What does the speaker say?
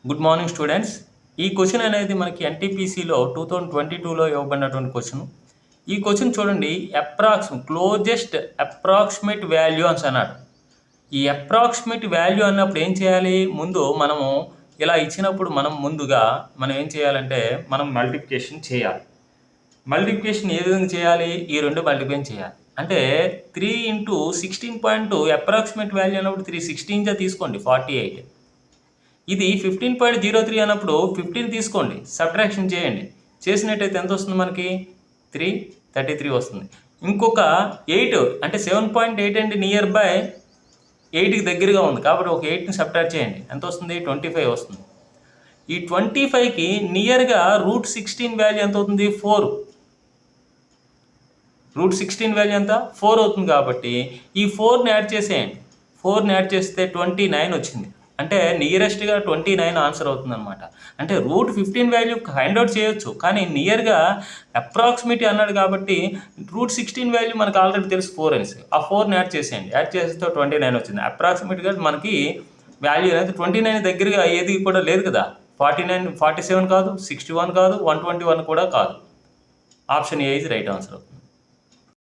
Good morning students. ఈ question అనేది మనకి ఎన్టీపీసీలో 2022లో ఇవ్వబడినటువంటి క్వశ్చన్. ఈ క్వశ్చన్ చూడండి, క్లోజెస్ట్ అప్రాక్సిమేట్ వాల్యూ అని అన్నాడు. ఈ అప్రాక్సిమేట్ వాల్యూ అన్నప్పుడు ఏం చేయాలి? ముందు మనము ఇలా ఇచ్చినప్పుడు ముందుగా ఏం చేయాలంటే మనం మల్టిప్లికేషన్ చేయాలి. మల్టిప్లికేషన్ ఏ విధంగా చేయాలి? ఈ రెండు మల్టిప్లికేషన్ చేయాలి. అంటే 3 × 16.2 అప్రాక్సిమేట్ వాల్యూ అన్నప్పుడు 316 తీసుకోండి 48. ఇది 15.03 అన్నప్పుడు 15 తీసుకోండి, సబ్ట్రాక్షన్ చేయండి. చేసినట్టయితే ఎంత వస్తుంది? మనకి 333 వస్తుంది. ఇంకొక 8 అంటే 7.8 అండి, నియర్ బై 8కి దగ్గరగా ఉంది కాబట్టి ఒక 8ని సబ్ట్రాక్ట్ చేయండి. ఎంత వస్తుంది? 25 వస్తుంది. ఈ 25కి నియర్గా √16 వాల్యూ ఎంత అవుతుంది? 4. √16 వాల్యూ ఎంత? 4 అవుతుంది. కాబట్టి ఈ 4ని యాడ్ చేసేయండి. 4ని యాడ్ చేస్తే 29 వచ్చింది. అంటే నియరెస్ట్గా 29 ఆన్సర్ అవుతుంది అనమాట. అంటే √15 వాల్యూ ఫైండ్ అవుట్ చేయొచ్చు, కానీ నియర్గా అప్రాక్సిమేట్ అన్నాడు కాబట్టి √16 వాల్యూ మనకు ఆల్రెడీ తెలుసు 4 అనేసి. ఆ 4ని యాడ్ చేసేయండి. యాడ్ చేస్తే 29 వచ్చింది. అప్రాక్సిమేట్గా మనకి వాల్యూ అనేది 29 దగ్గరగా ఏది కూడా లేదు కదా. 47 కాదు, 61 కాదు, 121 కూడా కాదు. Option A is right answer.